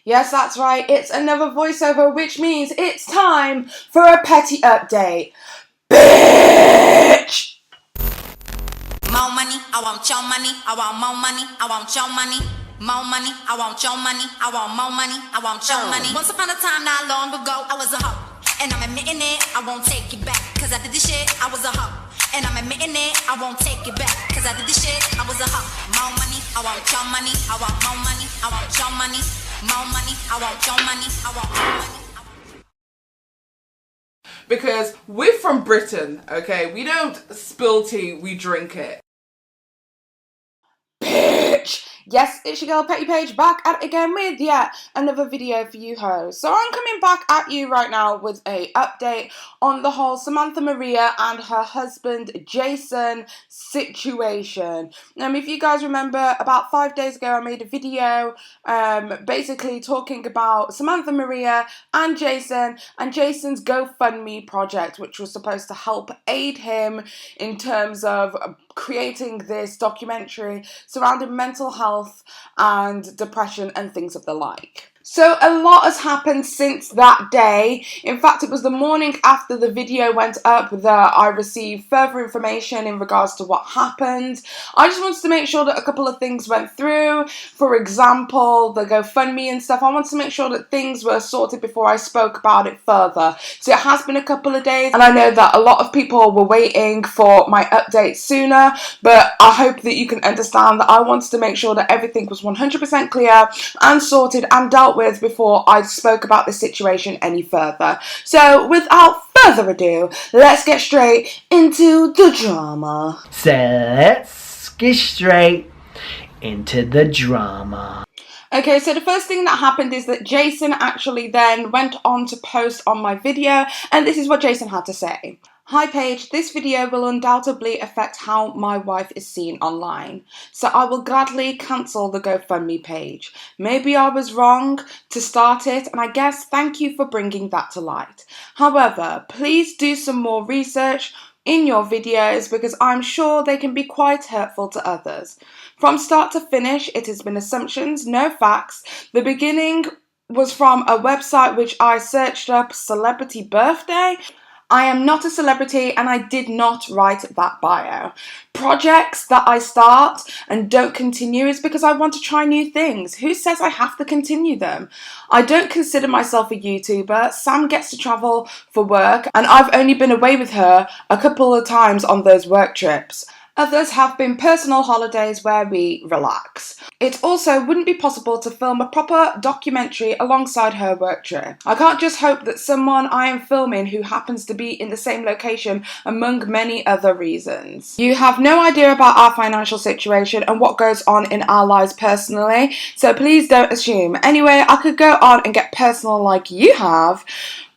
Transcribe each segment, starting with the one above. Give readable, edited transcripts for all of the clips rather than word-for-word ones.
Yes, that's right, it's another voiceover, which means it's time for a petty update. Bitch! More money, I want your money, I want more money, I want your money. More money, I want your money, I want more money, I want your money. Once upon a time, not long ago, I was a hoe. And I'm admitting it, I won't take it back. Cause I did this shit, I was a hoe. And I'm admitting it, I won't take it back. Cause I did this shit, I was a hoe. More money, I want your money, I want more money, I want your money. More money, I want your money, I want more money. Because we're from Britain, okay? We don't spill tea, we drink it. Bitch! Yes, it's your girl Petty Paige back at it again with yet another video for you hoes. So I'm coming back at you right now with a update on the whole Samantha Maria and her husband Jason situation. If you guys remember, about 5 days ago I made a video basically talking about Samantha Maria and Jason's GoFundMe project, which was supposed to help aid him in terms of creating this documentary surrounding mental health and depression and things of the like. So a lot has happened since that day. In fact, it was the morning after the video went up that I received further information in regards to what happened. I just wanted to make sure that a couple of things went through. For example, the GoFundMe and stuff. I wanted to make sure that things were sorted before I spoke about it further. So it has been a couple of days, and I know that a lot of people were waiting for my update sooner, but I hope that you can understand that I wanted to make sure that everything was 100% clear and sorted and dealt with before I spoke about this situation any further. So without further ado, let's get straight into the drama. So let's get straight into the drama. Okay, so the first thing that happened is that Jason actually then went on to post on my video, and this is what Jason had to say. Hi Paige, this video will undoubtedly affect how my wife is seen online, so I will gladly cancel the GoFundMe page. Maybe I was wrong to start it, and I guess thank you for bringing that to light. However, please do some more research in your videos because I'm sure they can be quite hurtful to others. From start to finish, it has been assumptions, no facts. The beginning was from a website which I searched up, Celebrity Birthday. I am not a celebrity and I did not write that bio. Projects that I start and don't continue is because I want to try new things. Who says I have to continue them? I don't consider myself a YouTuber. Sam gets to travel for work and I've only been away with her a couple of times on those work trips. Others have been personal holidays where we relax. It also wouldn't be possible to film a proper documentary alongside her work trip. I can't just hope that someone I am filming who happens to be in the same location among many other reasons. You have no idea about our financial situation and what goes on in our lives personally, so please don't assume. Anyway, I could go on and get personal like you have,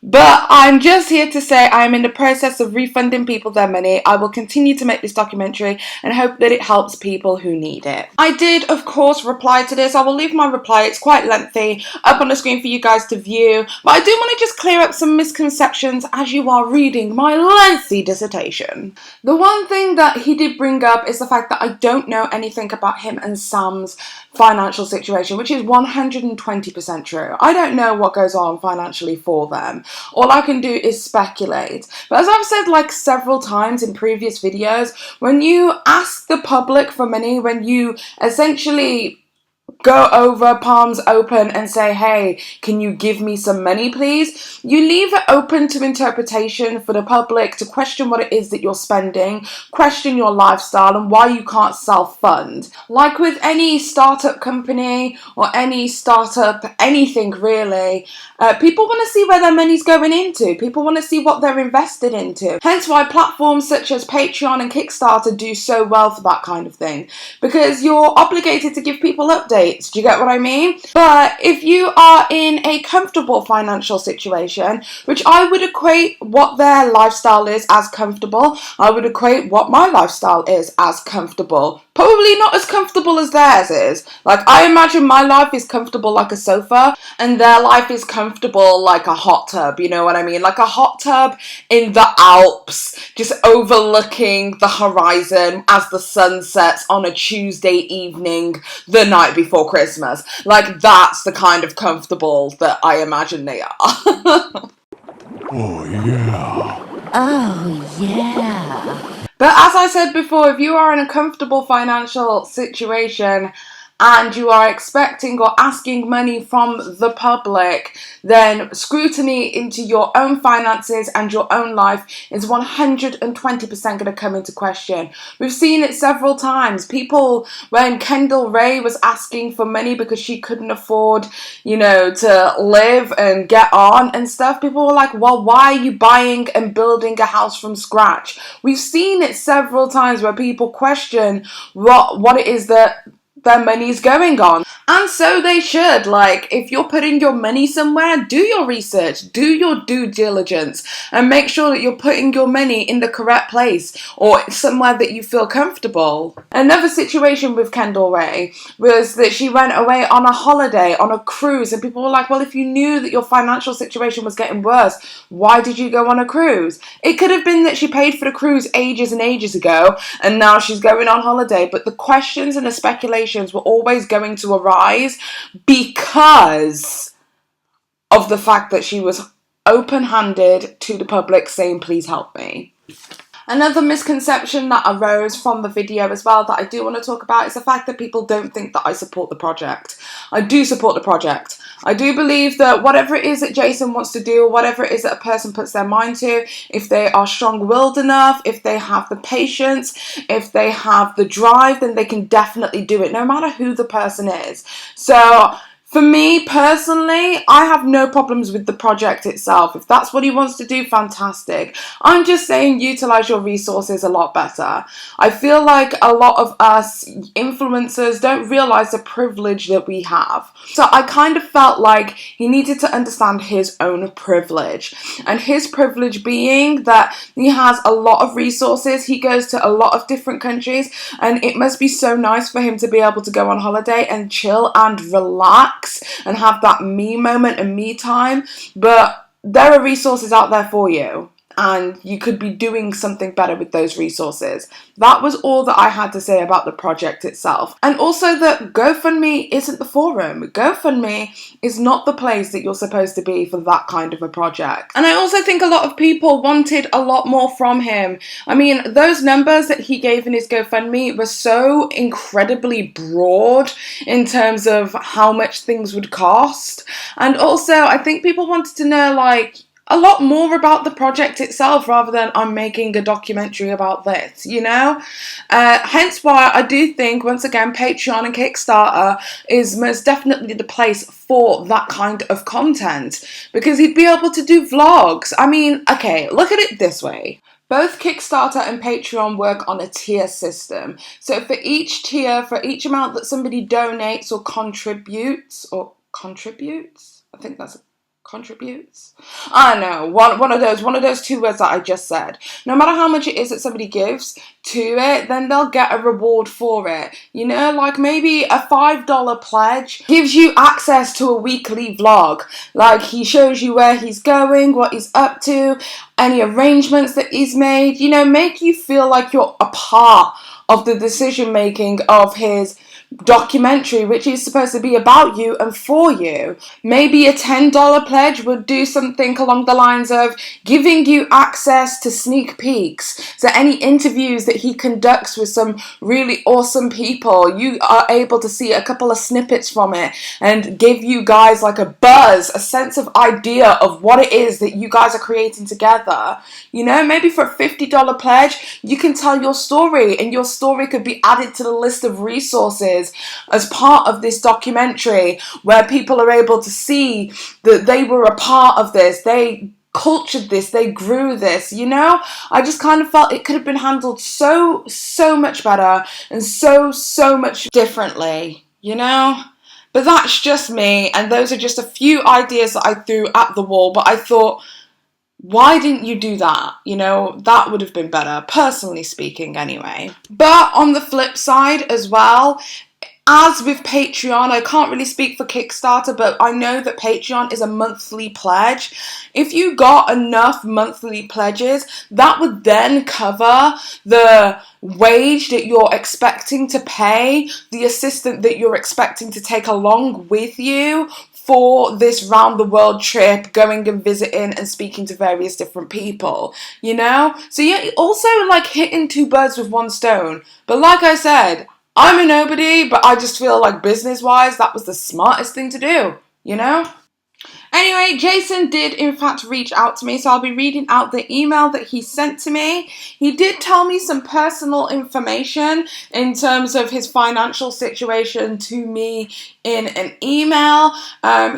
but I'm just here to say I am in the process of refunding people their money. I will continue to make this documentary and hope that it helps people who need it. I did, of course, reply to this. I will leave my reply. It's quite lengthy up on the screen for you guys to view. But I do want to just clear up some misconceptions as you are reading my lengthy dissertation. The one thing that he did bring up is the fact that I don't know anything about him and Sam's financial situation, which is 120% true. I don't know what goes on financially for them. All I can do is speculate. But as I've said like several times in previous videos, when you ask the public for money, when you essentially go over palms open and say, hey, can you give me some money please? You leave it open to interpretation for the public to question what it is that you're spending, question your lifestyle and why you can't self-fund. Like with any startup company or any startup, anything really, people want to see where their money's going into. People want to see what they're invested into. Hence why platforms such as Patreon and Kickstarter do so well for that kind of thing. Because you're obligated to give people updates. Do you get what I mean? But if you are in a comfortable financial situation, which I would equate what their lifestyle is as comfortable, I would equate what my lifestyle is as comfortable. Probably not as comfortable as theirs is. Like, I imagine my life is comfortable like a sofa, and their life is comfortable like a hot tub, you know what I mean? Like a hot tub in the Alps, just overlooking the horizon as the sun sets on a Tuesday evening the night before Christmas. Like, that's the kind of comfortable that I imagine they are. Oh yeah. But as I said before, if you are in a comfortable financial situation and you are expecting or asking money from the public, then scrutiny into your own finances and your own life is 120% going to come into question. We've seen it several times. People, when Kendall Ray was asking for money because she couldn't afford, you know, to live and get on and stuff, people were like, well, why are you buying and building a house from scratch? We've seen it several times where people question what it is that their money's going on. And so they should. Like, if you're putting your money somewhere, do your research, do your due diligence, and make sure that you're putting your money in the correct place or somewhere that you feel comfortable. Another situation with Kendall Ray was that she went away on a holiday, on a cruise, and people were like, well, if you knew that your financial situation was getting worse, why did you go on a cruise? It could have been that she paid for the cruise ages and ages ago, and now she's going on holiday, but the questions and the speculations were always going to arise because of the fact that she was open-handed to the public saying, please help me. Another misconception that arose from the video as well that I do want to talk about is the fact that people don't think that I support the project. I do support the project. I do believe that whatever it is that Jason wants to do, whatever it is that a person puts their mind to, if they are strong-willed enough, if they have the patience, if they have the drive, then they can definitely do it, no matter who the person is. So for me personally, I have no problems with the project itself. If that's what he wants to do, fantastic. I'm just saying utilize your resources a lot better. I feel like a lot of us influencers don't realize the privilege that we have. So I kind of felt like he needed to understand his own privilege. And his privilege being that he has a lot of resources. He goes to a lot of different countries, and it must be so nice for him to be able to go on holiday and chill and relax and have that me moment and me time. But there are resources out there for you, and you could be doing something better with those resources. That was all that I had to say about the project itself. And also that GoFundMe isn't the forum. GoFundMe is not the place that you're supposed to be for that kind of a project. And I also think a lot of people wanted a lot more from him. I mean, those numbers that he gave in his GoFundMe were so incredibly broad in terms of how much things would cost. And also, I think people wanted to know, like, a lot more about the project itself rather than I'm making a documentary about this, you know? Hence why I do think, once again, Patreon and Kickstarter is most definitely the place for that kind of content, because he'd be able to do vlogs. I mean, okay, look at it this way. Both Kickstarter and Patreon work on a tier system. So for each tier, for each amount that somebody donates or contributes, I think that's contributes? I don't know, one of those two words that I just said. No matter how much it is that somebody gives to it, then they'll get a reward for it. You know, like maybe a $5 pledge gives you access to a weekly vlog. Like, he shows you where he's going, what he's up to, any arrangements that he's made, you know, make you feel like you're a part of the decision making of his documentary, which is supposed to be about you and for you. Maybe a $10 pledge would do something along the lines of giving you access to sneak peeks. So any interviews that he conducts with some really awesome people, you are able to see a couple of snippets from it and give you guys like a buzz, a sense of idea of what it is that you guys are creating together. You know, maybe for a $50 pledge, you can tell your story, and your story could be added to the list of resources as part of this documentary, where people are able to see that they were a part of this, they cultured this, they grew this, you know? I just kind of felt it could have been handled so much better and so much differently, you know? But that's just me, and those are just a few ideas that I threw at the wall, but I thought, why didn't you do that? You know, that would have been better, personally speaking anyway. But on the flip side as well, as with Patreon, I can't really speak for Kickstarter, but I know that Patreon is a monthly pledge. If you got enough monthly pledges, that would then cover the wage that you're expecting to pay, the assistant that you're expecting to take along with you for this round the world trip, going and visiting and speaking to various different people, you know? So yeah, also like hitting two birds with one stone. But like I said, I'm a nobody, but I just feel like business-wise, that was the smartest thing to do, you know? Anyway, Jason did in fact reach out to me, so I'll be reading out the email that he sent to me. He did tell me some personal information in terms of his financial situation to me in an email.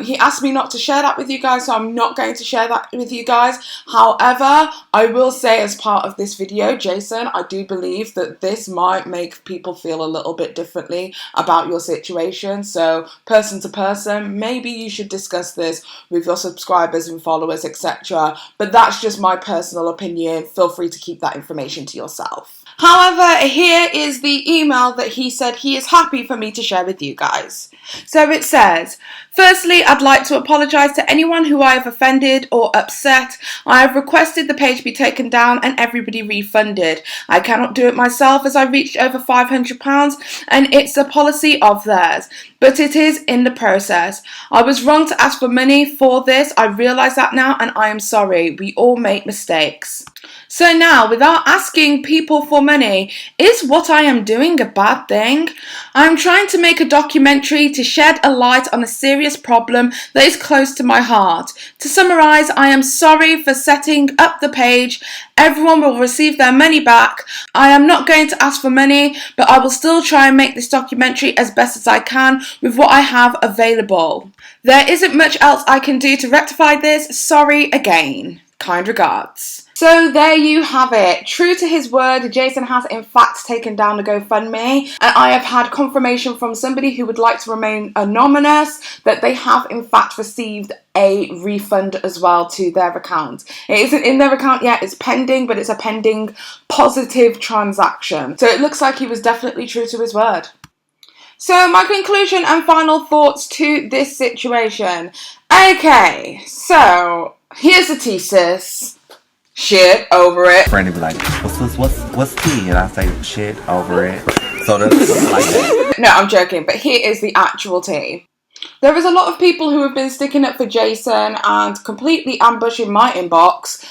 He asked me not to share that with you guys, so I'm not going to share that with you guys. However, I will say as part of this video, Jason, I do believe that this might make people feel a little bit differently about your situation. So person to person, maybe you should discuss this with your subscribers and followers, etc. But that's just my personal opinion. Feel free to keep that information to yourself. However, here is the email that he said he is happy for me to share with you guys. So it says, firstly, I'd like to apologise to anyone who I have offended or upset. I have requested the page be taken down and everybody refunded. I cannot do it myself as I reached over £500 and it's a policy of theirs, but it is in the process. I was wrong to ask for money for this. I realise that now and I am sorry. We all make mistakes. So now, without asking people for money, is what I am doing a bad thing? I am trying to make a documentary to shed a light on a serious problem that is close to my heart. To summarise, I am sorry for setting up the page. Everyone will receive their money back. I am not going to ask for money, but I will still try and make this documentary as best as I can with what I have available. There isn't much else I can do to rectify this. Sorry again. Kind regards. So there you have it. True to his word, Jason has in fact taken down the GoFundMe, and I have had confirmation from somebody who would like to remain anonymous that they have in fact received a refund as well to their account. It isn't in their account yet, it's pending, but it's a pending positive transaction. So it looks like he was definitely true to his word. So my conclusion and final thoughts to this situation. Okay, so here's the thesis. Shit over it. Friend would be like, what's tea? And I say, shit over it. So that's like that. No, I'm joking, but here is the actual tea. There is a lot of people who have been sticking up for Jason and completely ambushing my inbox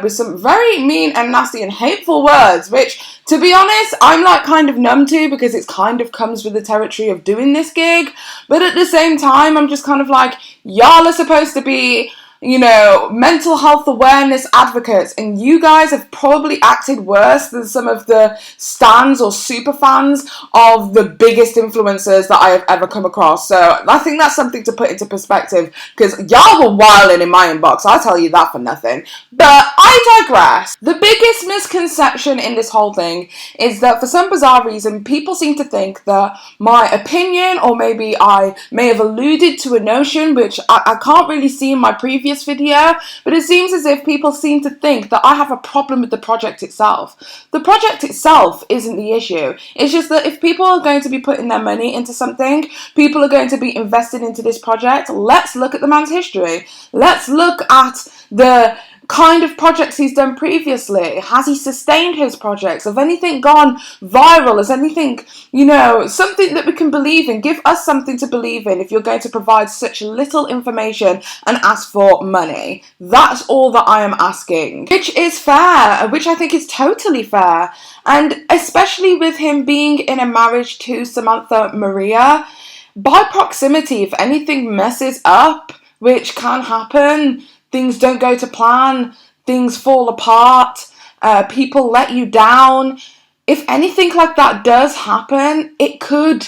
with some very mean and nasty and hateful words, which, to be honest, I'm like kind of numb to because it kind of comes with the territory of doing this gig. But at the same time, I'm just kind of like, y'all are supposed to be, you know, mental health awareness advocates, and you guys have probably acted worse than some of the stans or super fans of the biggest influencers that I have ever come across. So I think that's something to put into perspective, because y'all were wilding in my inbox, I'll tell you that for nothing. But I digress. The biggest misconception in this whole thing is that for some bizarre reason, people seem to think that my opinion, or maybe I may have alluded to a notion which I can't really see in my previous video, but it seems as if people seem to think that I have a problem with the project itself. The project itself isn't the issue. It's just that if people are going to be putting their money into something, people are going to be invested into this project, let's look at the man's history. Let's look at the kind of projects he's done previously. Has he sustained his projects? Have anything gone viral? Has anything, you know, something that we can believe in? Give us something to believe in if you're going to provide such little information and ask for money. That's all that I am asking, which is fair, which I think is totally fair. And especially with him being in a marriage to Samantha Maria, by proximity, if anything messes up, which can happen, things don't go to plan, things fall apart, people let you down. If anything like that does happen, it could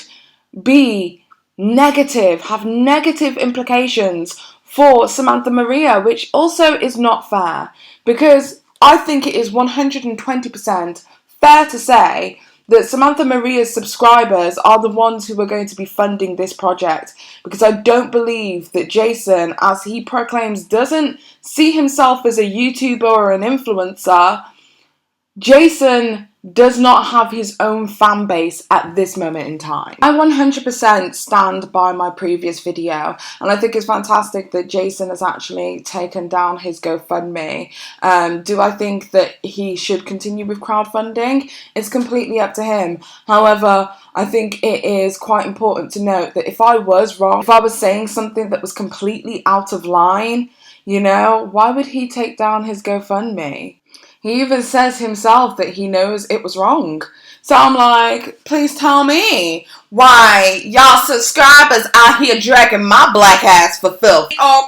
be negative, have negative implications for Samantha Maria, which also is not fair, because I think it is 120% fair to say that Samantha Maria's subscribers are the ones who are going to be funding this project, because I don't believe that Jason, as he proclaims, doesn't see himself as a YouTuber or an influencer. Jason does not have his own fan base at this moment in time. I 100% stand by my previous video, and I think it's fantastic that Jason has actually taken down his GoFundMe. Do I think that he should continue with crowdfunding? It's completely up to him. However, I think it is quite important to note that if I was wrong, if I was saying something that was completely out of line, you know, why would he take down his GoFundMe? He even says himself that he knows it was wrong. So I'm like, please tell me why y'all subscribers out here dragging my black ass for filth. Oh,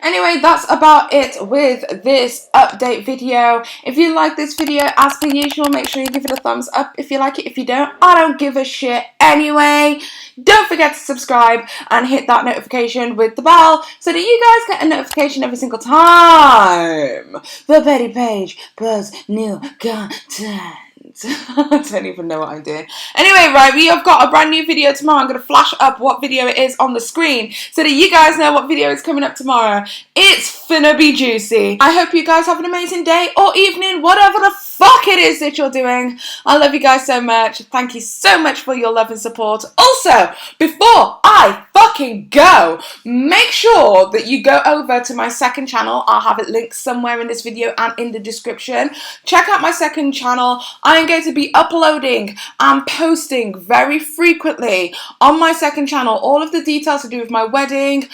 anyway, that's about it with this update video. If you like this video, as per usual, make sure you give it a thumbs up if you like it. If you don't, I don't give a shit anyway. Don't forget to subscribe and hit that notification with the bell so that you guys get a notification every single time the Betty Paige posts new content. I don't even know what I'm doing. Anyway, right, we have got a brand new video tomorrow. I'm going to flash up what video it is on the screen so that you guys know what video is coming up tomorrow. It's finna be juicy. I hope you guys have an amazing day or evening, whatever the fuck it is that you're doing. I love you guys so much. Thank you so much for your love and support. Also, before I fucking go, make sure that you go over to my second channel. I'll have it linked somewhere in this video and in the description. Check out my second channel. I am going to be uploading and posting very frequently on my second channel all of the details to do with my wedding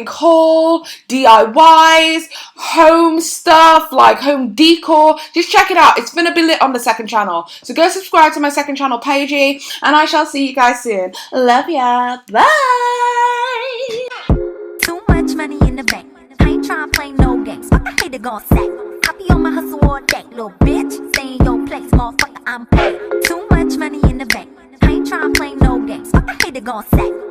haul, DIYs, home stuff like home decor. Just check it out. It's gonna be lit on the second channel. So go subscribe to my second channel, Paige, and I shall see you guys soon. Love ya. Bye. Too much money in the bank. I ain't tryna play no games. Fuck, I hate it gon' sack. I be on my hustle all day, little bitch. Stay in your place, motherfucker, I'm paid. Too much money in the bank. I ain't tryna play no games. Fuck, I hate it gon' sack.